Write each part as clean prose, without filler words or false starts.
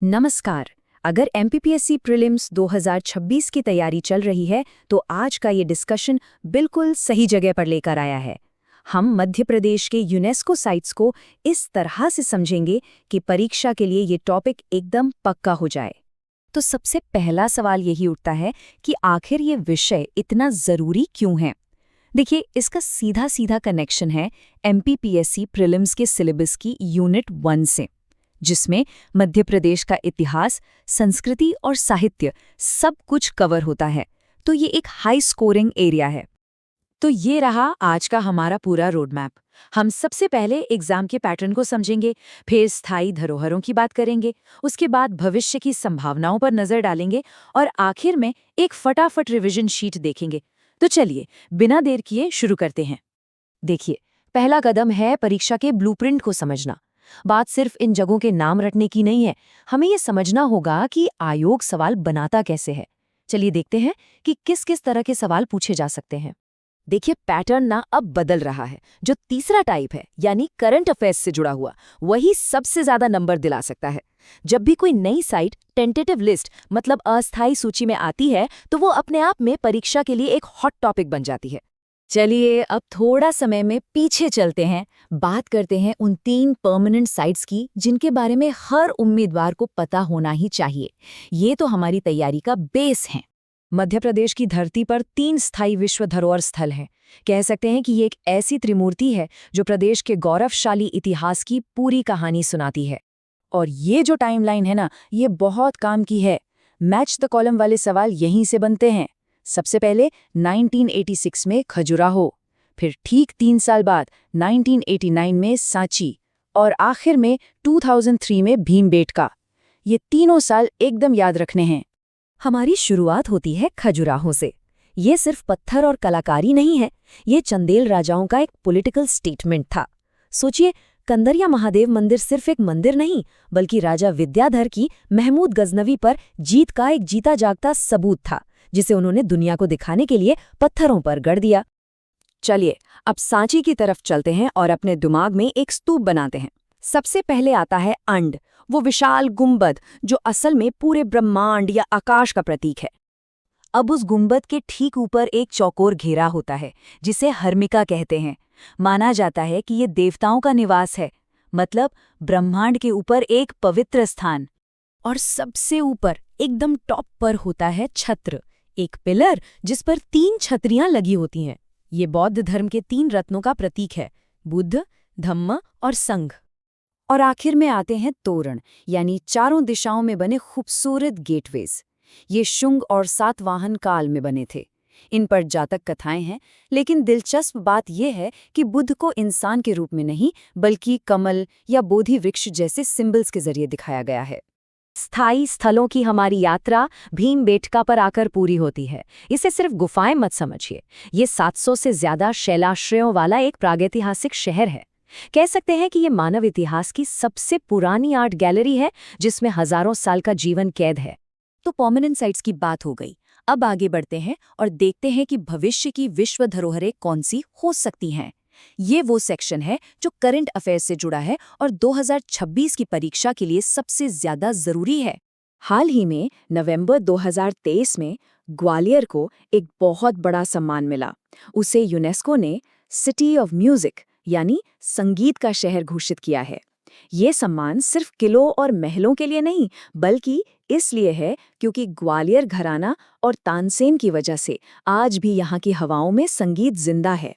नमस्कार। अगर MPPSC prelims 2026 की तैयारी चल रही है तो आज का ये डिस्कशन बिल्कुल सही जगह पर लेकर आया है। हम मध्य प्रदेश के यूनेस्को साइट्स को इस तरह से समझेंगे कि परीक्षा के लिए ये टॉपिक एकदम पक्का हो जाए। तो सबसे पहला सवाल यही उठता है कि आखिर ये विषय इतना ज़रूरी क्यों है। देखिए, इसका सीधा सीधा कनेक्शन है एमपीपीएससी प्रीलिम्स के सिलेबस की यूनिट 1 से, जिसमें मध्य प्रदेश का इतिहास, संस्कृति और साहित्य सब कुछ कवर होता है। तो ये एक हाई स्कोरिंग एरिया है। तो ये रहा आज का हमारा पूरा रोड मैप। हम सबसे पहले एग्जाम के पैटर्न को समझेंगे, फिर स्थायी धरोहरों की बात करेंगे, उसके बाद भविष्य की संभावनाओं पर नजर डालेंगे और आखिर में एक फटाफट रिवीजन शीट देखेंगे। तो चलिए, बिना देर किए शुरू करते हैं। देखिए, पहला कदम है परीक्षा के ब्लूप्रिंट को समझना। बात सिर्फ इन जगहों के नाम रटने की नहीं है, हमें ये समझना होगा कि आयोग सवाल बनाता कैसे है। चलिए देखते हैं कि किस किस तरह के सवाल पूछे जा सकते हैं। देखिए, पैटर्न ना अब बदल रहा है। जो तीसरा टाइप है, यानी करंट अफेयर्स से जुड़ा हुआ, वही सबसे ज्यादा नंबर दिला सकता है। जब भी कोई नई साइट टेंटेटिव लिस्ट मतलब अस्थायी सूची में आती है तो वो अपने आप में परीक्षा के लिए एक हॉट टॉपिक बन जाती है। चलिए, अब थोड़ा समय में पीछे चलते हैं, बात करते हैं उन 3 परमानेंट साइट्स की जिनके बारे में हर उम्मीदवार को पता होना ही चाहिए। ये तो हमारी तैयारी का बेस है। मध्य प्रदेश की धरती पर 3 स्थायी विश्व धरोहर स्थल हैं। कह सकते हैं कि ये एक ऐसी त्रिमूर्ति है जो प्रदेश के गौरवशाली इतिहास की पूरी कहानी सुनाती है। और ये जो टाइमलाइन है ना, ये बहुत काम की है। मैच द कॉलम वाले सवाल यहीं से बनते हैं। सबसे पहले 1986 में खजुराहो, फिर ठीक 3 साल बाद 1989 में सांची और आखिर में 2003 में भीमबेटका। ये तीनों साल एकदम याद रखने हैं। हमारी शुरुआत होती है खजुराहो से। ये सिर्फ पत्थर और कलाकारी नहीं है, ये चंदेल राजाओं का एक पॉलिटिकल स्टेटमेंट था। सोचिए, कंदरिया महादेव मंदिर सिर्फ एक मंदिर नहीं, बल्कि राजा विद्याधर की महमूद गजनवी पर जीत का एक जीता जागता सबूत था, जिसे उन्होंने दुनिया को दिखाने के लिए पत्थरों पर गढ़ दिया। चलिए, अब सांची की तरफ चलते हैं और अपने दिमाग में एक स्तूप बनाते हैं। सबसे पहले आता है अंड, वो विशाल गुंबद जो असल में पूरे ब्रह्मांड या आकाश का प्रतीक है। अब उस गुंबद के ठीक ऊपर एक चौकोर घेरा होता है, जिसे हर्मिका कहते हैं। माना जाता है कि ये देवताओं का निवास है, मतलब ब्रह्मांड के ऊपर एक पवित्र स्थान। और सबसे ऊपर एकदम टॉप पर होता है छत्र, एक पिलर जिस पर 3 छतरियां लगी होती हैं। ये बौद्ध धर्म के 3 रत्नों का प्रतीक है, बुद्ध, धम्म और संघ। और आखिर में आते हैं तोरण, यानी चारों दिशाओं में बने खूबसूरत गेटवेज। ये शुंग और सातवाहन काल में बने थे। इन पर जातक कथाएं हैं, लेकिन दिलचस्प बात यह है कि बुद्ध को इंसान के रूप में नहीं, बल्कि कमल या बोधि वृक्ष जैसे सिंबल्स के जरिए दिखाया गया है। स्थायी स्थलों की हमारी यात्रा भीमबेटका पर आकर पूरी होती है। इसे सिर्फ गुफाएं मत समझिए, ये 700 से ज्यादा शैलाश्रयों वाला एक प्रागैतिहासिक शहर है। कह सकते हैं कि ये मानव इतिहास की सबसे पुरानी आर्ट गैलरी है, जिसमें हजारों साल का जीवन कैद है। तो परमानेंट साइट्स की बात हो गई। अब आगे बढ़ते हैं और देखते हैं कि भविष्य की विश्व धरोहरें कौन सी हो सकती हैं। ये वो सेक्शन है जो करंट अफेयर्स से जुड़ा है और 2026 की परीक्षा के लिए सबसे ज्यादा जरूरी है। हाल ही में नवंबर 2023 में ग्वालियर को एक बहुत बड़ा सम्मान मिला। उसे यूनेस्को ने सिटी ऑफ म्यूजिक यानी संगीत का शहर घोषित किया है। ये सम्मान सिर्फ किलों और महलों के लिए नहीं, बल्कि इसलिए है क्योंकि ग्वालियर घराना और तानसेन की वजह से आज भी यहाँ की हवाओं में संगीत जिंदा है।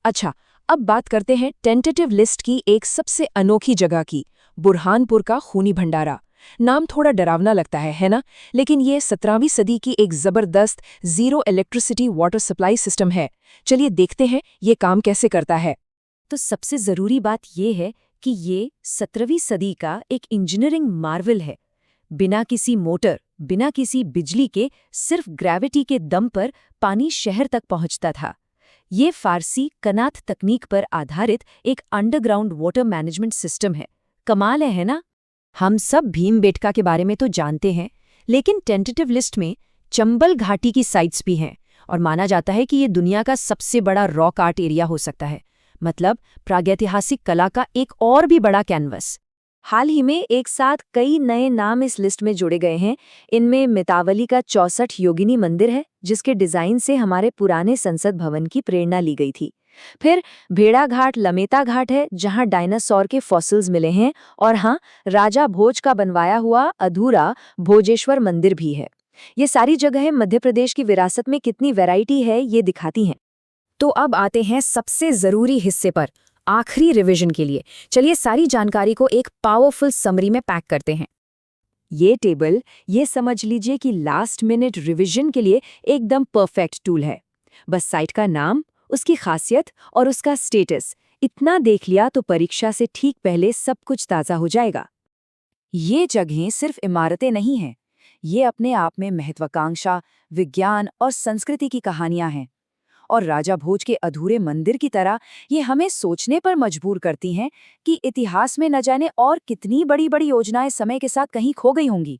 अच्छा, अब बात करते हैं टेंटेटिव लिस्ट की एक सबसे अनोखी जगह की, बुरहानपुर का खूनी भंडारा। नाम थोड़ा डरावना लगता है ना? लेकिन ये 17वीं सदी की एक जबरदस्त zero electricity water supply system है। चलिए देखते हैं ये काम कैसे करता है। तो सबसे जरूरी बात ये है कि ये 17वीं सदी का एक इंजीनियरिंग मार्वल है। बिना किसी मोटर, बिना किसी बिजली के, सिर्फ ग्रेविटी के दम पर पानी शहर तक पहुंचता था। ये फारसी कनात तकनीक पर आधारित एक अंडरग्राउंड वाटर मैनेजमेंट सिस्टम है। कमाल है ना? हम सब भीमबेटका के बारे में तो जानते हैं, लेकिन टेंटेटिव लिस्ट में चंबल घाटी की साइट्स भी हैं और माना जाता है कि ये दुनिया का सबसे बड़ा रॉक आर्ट एरिया हो सकता है, मतलब प्रागैतिहासिक कला का एक और भी बड़ा कैनवस। हाल ही में एक साथ कई नए नाम इस लिस्ट में जुड़े गए हैं। इनमें मितावली का 64 योगिनी मंदिर है, जिसके डिजाइन से हमारे पुराने संसद भवन की प्रेरणा ली गई थी। फिर भेड़ाघाट लमेता घाट है, जहां डायनासोर के फॉसिल्स मिले हैं। और हाँ, राजा भोज का बनवाया हुआ अधूरा भोजेश्वर मंदिर भी है। ये सारी जगहें मध्य प्रदेश की विरासत में कितनी वैरायटी है, ये दिखाती हैं। तो अब आते हैं सबसे जरूरी हिस्से पर, आखिरी रिवीजन के लिए। चलिए सारी जानकारी को एक पावरफुल समरी में पैक करते हैं। ये टेबल, ये समझ लीजिए कि लास्ट मिनट रिवीजन के लिए एकदम परफेक्ट टूल है। बस साइट का नाम, उसकी खासियत और उसका स्टेटस इतना देख लिया तो परीक्षा से ठीक पहले सब कुछ ताज़ा हो जाएगा। ये जगहें सिर्फ इमारतें नहीं हैं, ये अपने आप में महत्वाकांक्षा, विज्ञान और संस्कृति की कहानियां हैं। और राजा भोज के अधूरे मंदिर की तरह ये हमें सोचने पर मजबूर करती हैं कि इतिहास में न जाने और कितनी बड़ी बड़ी योजनाएं समय के साथ कहीं खो गई होंगी।